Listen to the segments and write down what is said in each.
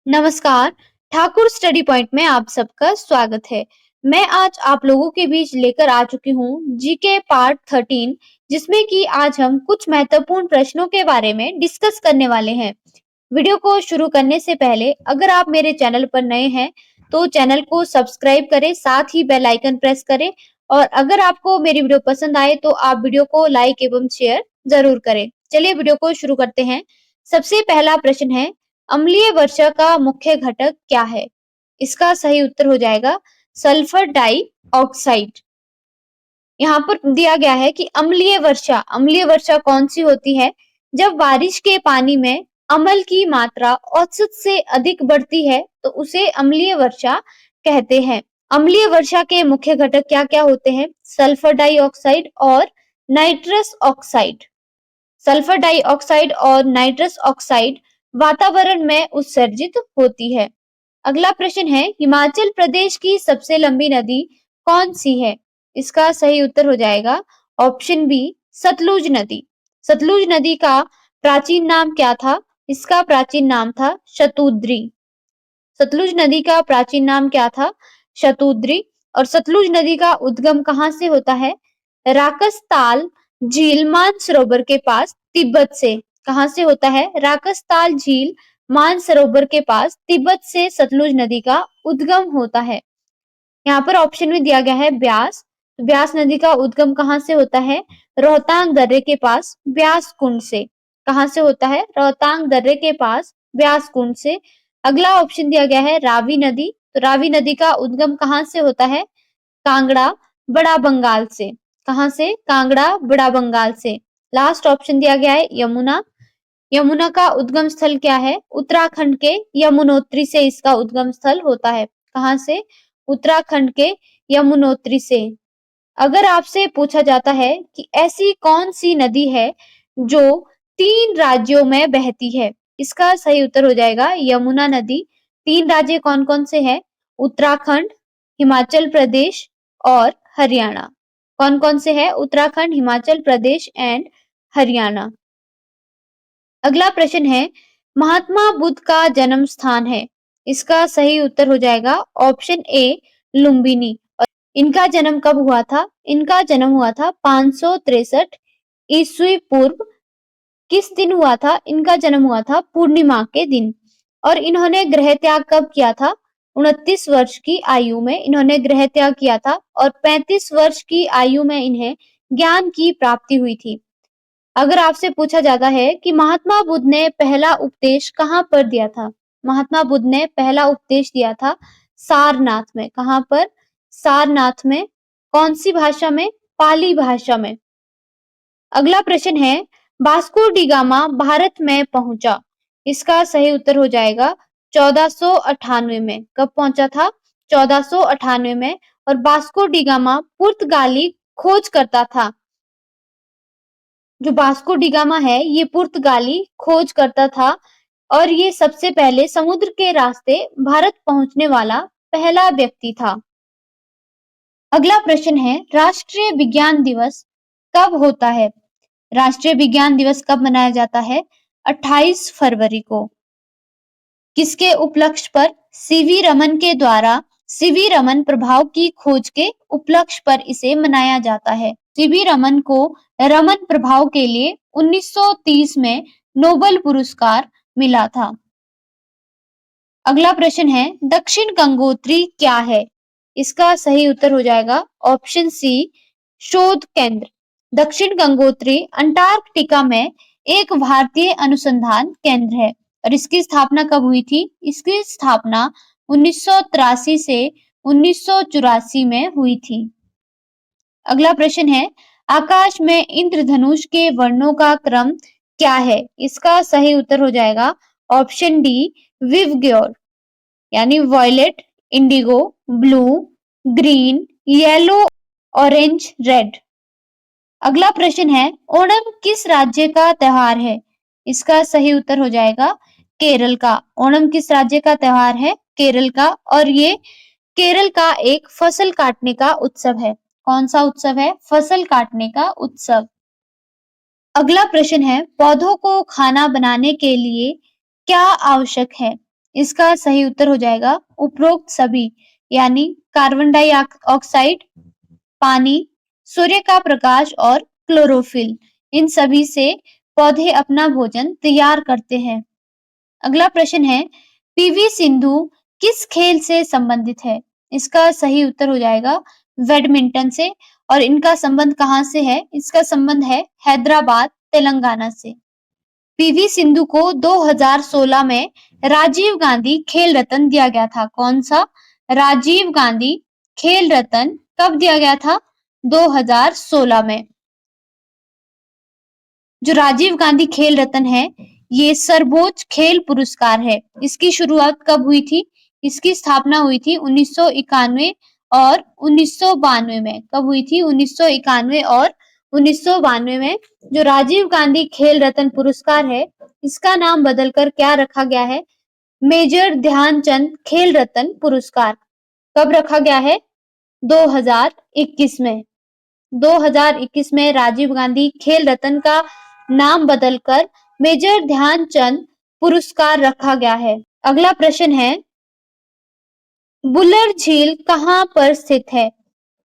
नमस्कार। Thakur study point में आप सबका स्वागत है। मैं आज आप लोगों के बीच लेकर आ चुकी हूँ जीके पार्ट 13, जिसमें कि आज हम कुछ महत्वपूर्ण प्रश्नों के बारे में डिस्कस करने वाले हैं। वीडियो को शुरू करने से पहले अगर आप मेरे चैनल पर नए हैं तो चैनल को सब्सक्राइब करें, साथ ही बेल आइकन प्रेस करें और अगर आपको मेरी वीडियो पसंद आए तो आप वीडियो को लाइक एवं शेयर जरूर करें। चलिए वीडियो को शुरू करते हैं। सबसे पहला प्रश्न है, अम्लीय वर्षा का मुख्य घटक क्या है? इसका सही उत्तर हो जाएगा सल्फर डाई ऑक्साइड। यहाँ पर दिया गया है कि अम्लीय वर्षा कौन सी होती है? जब बारिश के पानी में अम्ल की मात्रा औसत से अधिक बढ़ती है तो उसे अम्लीय वर्षा कहते हैं। अम्लीय वर्षा के मुख्य घटक क्या-क्या होते हैं? सल्फर डाइऑक्साइड और नाइट्रस ऑक्साइड। सल्फर डाइऑक्साइड और नाइट्रस ऑक्साइड वातावरण में उत्सर्जित होती है। अगला प्रश्न है, हिमाचल प्रदेश की सबसे लंबी नदी कौन सी है? इसका सही उत्तर हो जाएगा ऑप्शन बी, सतलुज नदी। सतलुज नदी का प्राचीन नाम क्या था? इसका प्राचीन नाम था शतुद्री। सतलुज नदी का प्राचीन नाम क्या था? शतुद्री। और सतलुज नदी का उद्गम कहाँ से होता है? राकसताल झील मानसरोवर के पास तिब्बत से। कहाँ से होता है? राकसताल झील मानसरोवर के पास तिब्बत से सतलुज नदी का उद्गम होता है। यहाँ पर ऑप्शन में दिया गया है ब्यास। ब्यास नदी का उद्गम कहाँ से होता है? रोहतांग दर्रे के पास ब्यास कुंड से। कहाँ से होता है? रोहतांग दर्रे के पास ब्यास कुंड से। अगला ऑप्शन दिया गया है रावी नदी। तो रावी नदी का उद्गम कहाँ से होता है? कांगड़ा बड़ा बंगाल से। कहाँ से? कांगड़ा बड़ा बंगाल से। लास्ट ऑप्शन दिया गया है यमुना। यमुना का उद्गम स्थल क्या है? उत्तराखंड के यमुनोत्री से इसका उद्गम स्थल होता है। कहाँ से? उत्तराखंड के यमुनोत्री से। अगर आपसे पूछा जाता है कि ऐसी कौन सी नदी है जो 3 राज्यों में बहती है? इसका सही उत्तर हो जाएगा यमुना नदी। 3 राज्य कौन-कौन से हैं? उत्तराखंड, हिमाचल प्रदेश और हरियाणा। कौन-कौन से हैं? उत्तराखंड, हिमाचल प्रदेश एंड हरियाणा। अगला प्रश्न है, महात्मा बुद्ध का जन्म स्थान है। इसका सही उत्तर हो जाएगा ऑप्शन ए, लुम्बिनी। और इनका जन्म कब हुआ था? इनका जन्म हुआ था 563 ईस्वी पूर्व। किस दिन हुआ था? इनका जन्म हुआ था पूर्णिमा के दिन। और इन्होंने गृह त्याग कब किया था? 29 वर्ष की आयु में इन्होंने गृह त्याग किया था और 35 वर्ष की आयु में इन्हें ज्ञान की प्राप्ति हुई थी। अगर आपसे पूछा जाता है कि महात्मा बुद्ध ने पहला उपदेश कहाँ पर दिया था? महात्मा बुद्ध ने पहला उपदेश दिया था सारनाथ में। कहाँ पर? सारनाथ में। कौन सी भाषा में? पाली भाषा में। अगला प्रश्न है, वास्को डी गामा भारत में पहुंचा। इसका सही उत्तर हो जाएगा 1498 में। कब पहुंचा था? 1498 में। और वास्को डी गामा पुर्तगाली खोज करता था। जो वास्को डी गामा है ये पुर्तगाली खोज करता था और ये सबसे पहले समुद्र के रास्ते भारत पहुंचने वाला पहला व्यक्ति था। अगला प्रश्न है, राष्ट्रीय विज्ञान दिवस कब होता है? राष्ट्रीय विज्ञान दिवस कब मनाया जाता है? 28 फरवरी को। किसके उपलक्ष्य पर? सीवी रमन के द्वारा सीवी रमन प्रभाव की खोज के उपलक्ष्य पर इसे मनाया जाता है। सीवी रमन को रमन प्रभाव के लिए 1930 में नोबेल पुरस्कार मिला था। अगला प्रश्न है, दक्षिण गंगोत्री क्या है? इसका सही उत्तर हो जाएगा ऑप्शन सी, शोध केंद्र। दक्षिण गंगोत्री अंटार्कटिका में एक भारतीय अनुसंधान केंद्र है और इसकी स्थापना कब हुई थी? इसकी स्थापना 1983 से 1984 में हुई थी। अगला प्रश्न है, आकाश में इंद्रधनुष के वर्णों का क्रम क्या है? इसका सही उत्तर हो जाएगा ऑप्शन डी, विवग्योर। यानी violet, indigo, blue, green, yellow, orange, red. अगला प्रश्न है, ओणम किस राज्य का त्योहार है? इसका सही उत्तर हो जाएगा केरल का। ओणम किस राज्य का त्योहार है? केरल का। और ये केरल का एक फसल काटने का उत्सव है। कौन सा उत्सव है? फसल काटने का उत्सव। अगला प्रश्न है, पौधों को खाना बनाने के लिए क्या आवश्यक है? इसका सही उत्तर हो जाएगा उपरोक्त सभी, यानी कार्बन डाइऑक्साइड, पानी, सूर्य का प्रकाश और क्लोरोफिल। इन सभी से पौधे अपना भोजन तैयार करते हैं। अगला प्रश्न है, पीवी सिंधु किस खेल से संबंधित है? इसका सही उत्तर हो जाएगा बैडमिंटन से। और इनका संबंध कहाँ से है? इसका संबंध है हैदराबाद, तेलंगाना से। पीवी सिंधु को 2016 में राजीव गांधी खेल रत्न दिया गया था। कौन सा? राजीव गांधी खेल रत्न कब दिया गया था? 2016 में। जो राजीव गांधी खेल रत्न है, ये सर्वोच्च खेल पुरस्कार है। इसकी शुरुआत कब हुई थी? इसकी स्थापना हुई थी 1991 और 1992 में। कब हुई थी? 1991 और 1992 में। जो राजीव गांधी खेल रत्न पुरस्कार है, इसका नाम बदलकर क्या रखा गया है? मेजर ध्यानचंद खेल रत्न पुरस्कार। कब रखा गया है? 2021 में। 2021 में राजीव गांधी खेल रत्न का नाम बदलकर मेजर ध्यानचंद पुरस्कार रखा गया है। अगला प्रश्न है, बुलर झील कहाँ पर स्थित है?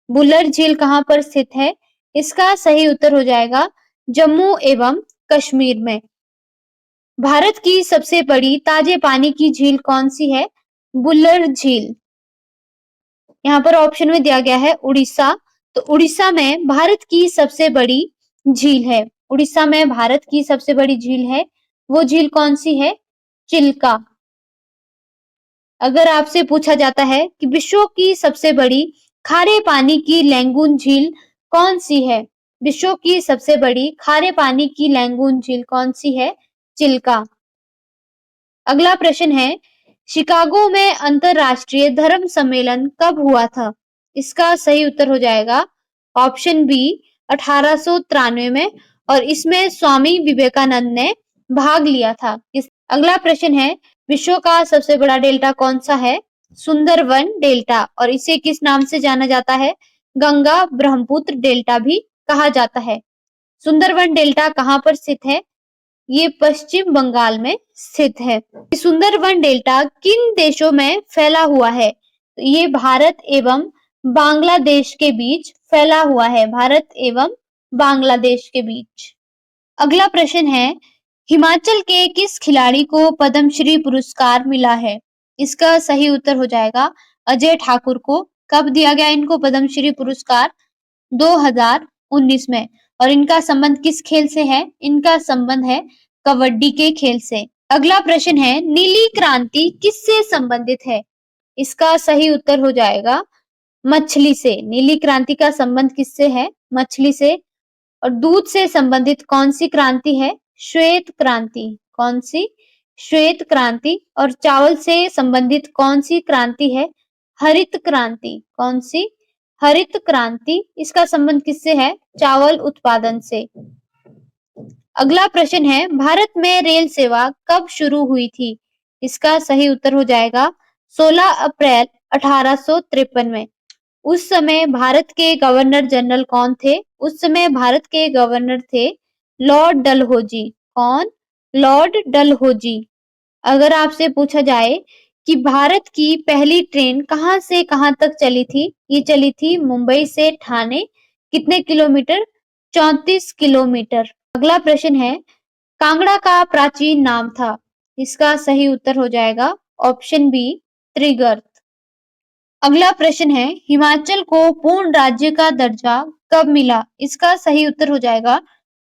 बुलर झील कहाँ पर स्थित है? इसका सही उत्तर हो जाएगा जम्मू एवं कश्मीर में। भारत की सबसे बड़ी ताजे पानी की झील कौन सी है? बुलर झील। यहाँ पर ऑप्शन में दिया गया है उड़ीसा। तो उड़ीसा में भारत की सबसे बड़ी झील है। उड़ीसा में भारत की सबसे बड़ी झील है। वो झील कौन सी है? चिल्का। अगर आपसे पूछा जाता है कि विश्व की सबसे बड़ी खारे पानी की लैंगून झील कौन सी है? विश्व की सबसे बड़ी खारे पानी की लैंगून झील कौन सी है? चिल्का। अगला प्रश्न है, शिकागो में अंतरराष्ट्रीय धर्म सम्मेलन कब हुआ था? इसका सही उत्तर हो जाएगा ऑप्शन बी 1893 में। और इसमें स्वामी विवेकानंद ने भाग लिया था। अगला प्रश्न है, विश्व का सबसे बड़ा डेल्टा कौन सा है? सुंदरवन डेल्टा। और इसे किस नाम से जाना जाता है? गंगा ब्रह्मपुत्र डेल्टा भी कहा जाता है। सुंदरवन डेल्टा कहाँ पर स्थित है? ये पश्चिम बंगाल में स्थित है। सुंदरवन डेल्टा किन देशों में फैला हुआ है? तो ये भारत एवं बांग्लादेश के बीच फैला हुआ है। भारत एवं बांग्लादेश के बीच। अगला प्रश्न है, हिमाचल के किस खिलाड़ी को पद्मश्री पुरस्कार मिला है? इसका सही उत्तर हो जाएगा अजय ठाकुर को। कब दिया गया इनको पद्मश्री पुरस्कार? 2019 में। और इनका संबंध किस खेल से है? इनका संबंध है कबड्डी के खेल से। अगला प्रश्न है, नीली क्रांति किससे संबंधित है? इसका सही उत्तर हो जाएगा मछली से। नीली क्रांति का संबंध किससे है? मछली से। और दूध से संबंधित कौन सी क्रांति है? श्वेत क्रांति। कौन सी? श्वेत क्रांति। और चावल से संबंधित कौन सी क्रांति है? हरित क्रांति। कौन सी? हरित क्रांति। इसका संबंध किससे है? चावल उत्पादन से। अगला प्रश्न है, भारत में रेल सेवा कब शुरू हुई थी? इसका सही उत्तर हो जाएगा 16 अप्रैल 1853 में। उस समय भारत के गवर्नर जनरल कौन थे? उस समय भारत के गवर्नर थे लॉर्ड डलहौजी। कौन? लॉर्ड डलहौजी। अगर आपसे पूछा जाए कि भारत की पहली ट्रेन कहाँ से कहाँ तक चली थी? ये चली थी मुंबई से ठाणे। कितने किलोमीटर? 34 किलोमीटर। अगला प्रश्न है, कांगड़ा का प्राचीन नाम था। इसका सही उत्तर हो जाएगा ऑप्शन बी त्रिगर्त। अगला प्रश्न है, हिमाचल को पूर्ण राज्य का दर्जा कब मिला? इसका सही उत्तर हो जाएगा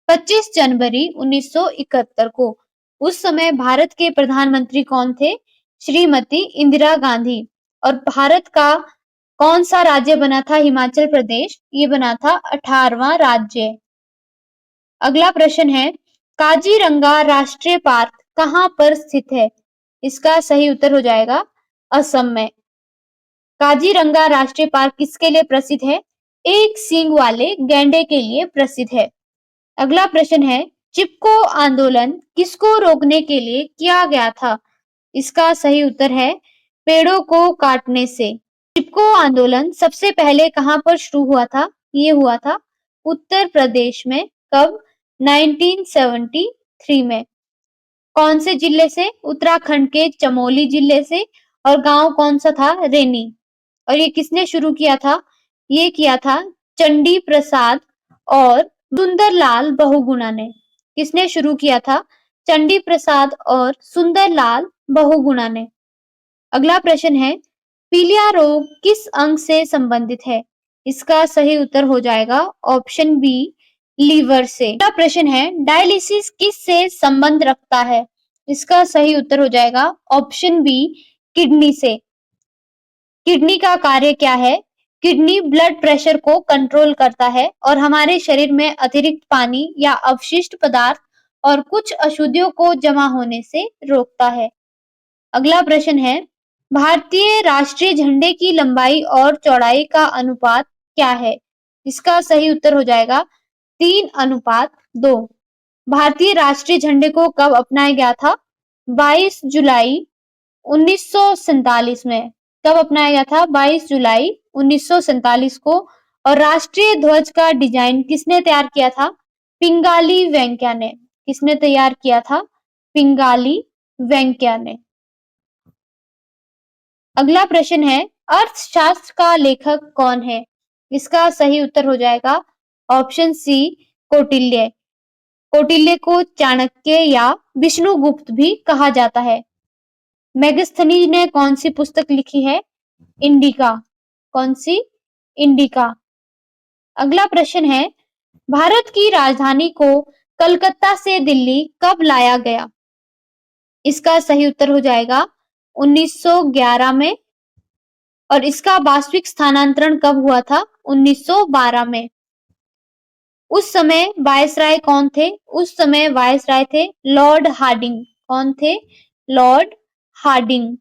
25 जनवरी 1971 को। उस समय भारत के प्रधानमंत्री कौन थे? श्रीमती इंदिरा गांधी। और भारत का कौन सा राज्य बना था हिमाचल प्रदेश? ये बना था 18वां राज्य। अगला प्रश्न है, काजीरंगा राष्ट्रीय पार्क कहाँ पर स्थित है? इसका सही उत्तर हो जाएगा असम में। काजीरंगा राष्ट्रीय पार्क किसके लिए प्रसिद्ध है? एक सींग वाले गैंडे के लिए प्रसिद्ध है। अगला प्रश्न है, चिपको आंदोलन किसको रोकने के लिए किया गया था? इसका सही उत्तर है पेड़ों को काटने से। चिपको आंदोलन सबसे पहले कहाँ पर शुरू हुआ था? ये हुआ था उत्तर प्रदेश में। कब? 1973 में। कौन से जिले से? उत्तराखंड के चमोली जिले से। और गांव कौन सा था? रेनी। और ये किसने शुरू किया था? ये किया था चंडी प्रसाद और सुंदरलाल बहुगुणा ने। किसने शुरू किया था? चंडी प्रसाद और सुंदरलाल बहुगुणा ने। अगला प्रश्न है, पीलिया रोग किस अंग से संबंधित है? इसका सही उत्तर हो जाएगा ऑप्शन बी, लीवर से। अगला प्रश्न है, डायलिसिस किस से संबंध रखता है? इसका सही उत्तर हो जाएगा ऑप्शन बी, किडनी से। किडनी का कार्य क्या है? किडनी ब्लड प्रेशर को कंट्रोल करता है और हमारे शरीर में अतिरिक्त पानी या अवशिष्ट पदार्थ और कुछ अशुद्धियों को जमा होने से रोकता है। अगला प्रश्न है, भारतीय राष्ट्रीय झंडे की लंबाई और चौड़ाई का अनुपात क्या है? इसका सही उत्तर हो जाएगा 3:2। भारतीय राष्ट्रीय झंडे को कब अपनाया गया था? 22 जुलाई 1947 में। कब अपनाया गया था? 22 जुलाई 1947 को। और राष्ट्रीय ध्वज का डिजाइन किसने तैयार किया था? पिंगाली वेंकैया ने। किसने तैयार किया था? पिंगाली वेंकैया ने। अगला प्रश्न है, अर्थशास्त्र का लेखक कौन है? इसका सही उत्तर हो जाएगा ऑप्शन सी, कौटिल्य। कौटिल्य को चाणक्य या विष्णुगुप्त भी कहा जाता है। मेगस्थनीज ने कौन सी पुस्तक लिखी है? इंडिका। कौन सी? इंडिका। अगला प्रश्न है, भारत की राजधानी को कलकत्ता से दिल्ली कब लाया गया? इसका सही उत्तर हो जाएगा 1911 में। और इसका वास्तविक स्थानांतरण कब हुआ था? 1912 में। उस समय वायसराय कौन थे? उस समय वायसराय थे लॉर्ड हार्डिंग। कौन थे? Lord Harding.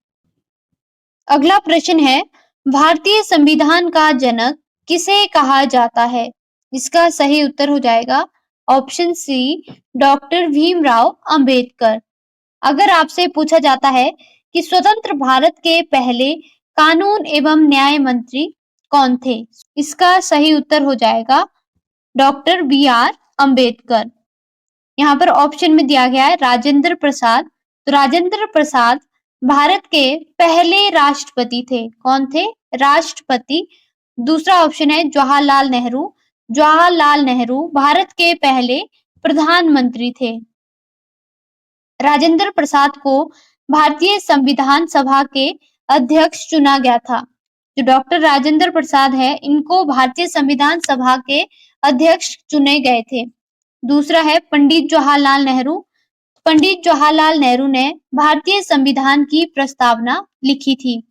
अगला प्रश्न है, भारतीय संविधान का जनक किसे कहा जाता है? इसका सही उत्तर हो जाएगा option C, doctor Bhimrao Ambedkar. अगर आपसे पूछा जाता है कि स्वतंत्र भारत के पहले कानून एवं न्याय मंत्री कौन थे? इसका सही उत्तर हो जाएगा डॉक्टर बी आर अंबेडकर। यहाँ पर ऑप्शन में दिया गया है राजेंद्र प्रसाद। तो राजेंद्र प्रसाद भारत के पहले राष्ट्रपति थे। कौन थे? राष्ट्रपति। दूसरा ऑप्शन है जवाहरलाल नेहरू। जवाहरलाल नेहरू भारत के पहले प्रधानमंत्री थे। राजेंद्र प्रसाद को भारतीय संविधान सभा के अध्यक्ष चुना गया था। जो डॉक्टर राजेंद्र प्रसाद है, इनको भारतीय संविधान सभा के अध्यक्ष चुने गए थे। दूसरा है पंडित जवाहरलाल नेहरू। पंडित जवाहरलाल नेहरू ने भारतीय संविधान की प्रस्तावना लिखी थी।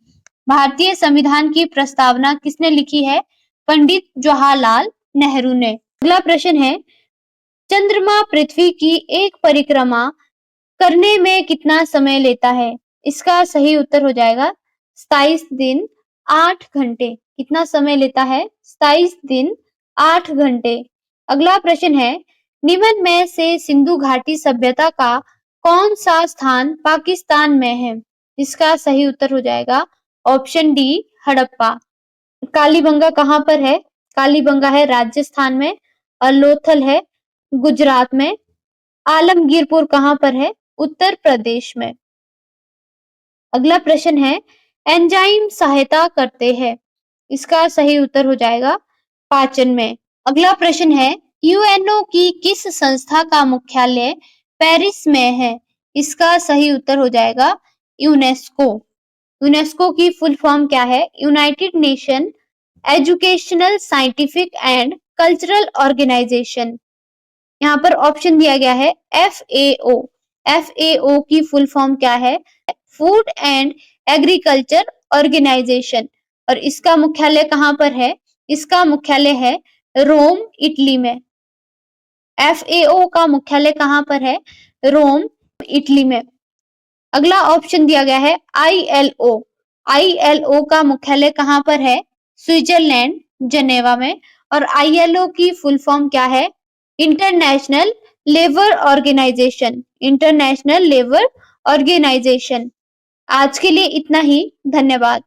भारतीय संविधान की प्रस्तावना किसने लिखी है? पंडित जवाहरलाल नेहरू ने। अगला प्रश्न है, चंद्रमा पृथ्वी की एक परिक्रमा करने में कितना समय लेता है? इसका सही उत्तर हो जाएगा 27 दिन 8 घंटे। कितना समय लेता है? 27 दिन 8 घंटे। अगला प्रश्न है, निम्न में से सिंधु घाटी सभ्यता का कौन सा स्थान पाकिस्तान में है? इसका सही उत्तर हो जाएगा ऑप्शन डी, हड़प्पा। कालीबंगा कहाँ पर है? कालीबंगा है राजस्थान में। और लोथल है गुजरात में। आलमगीरपुर कहाँ पर है? उत्तर प्रदेश में। अगला प्रश्न है, एंजाइम सहायता करते हैं। इसका सही उत्तर हो जाएगा पाचन में। अगला प्रश्न है, यूएनओ की किस संस्था का मुख्यालय पेरिस में है? इसका सही उत्तर हो जाएगा यूनेस्को। यूनेस्को की फुल फॉर्म क्या है? United Nation educational, scientific and cultural organisation. यहाँ पर ऑप्शन दिया गया है FAO। FAO की फुल फॉर्म क्या है? Food and agriculture organisation. और इसका मुख्यालय कहाँ पर है? इसका मुख्यालय है रोम, इटली में। FAO का मुख्यालय कहाँ पर है? रोम, इटली में। अगला ऑप्शन दिया गया है ILO। ILO का मुख्यालय कहाँ पर है? स्विट्जरलैंड, जेनेवा में। और ILO की फुल फॉर्म क्या है? International labour organisation. International labour organisation. आज के लिए इतना ही। धन्यवाद।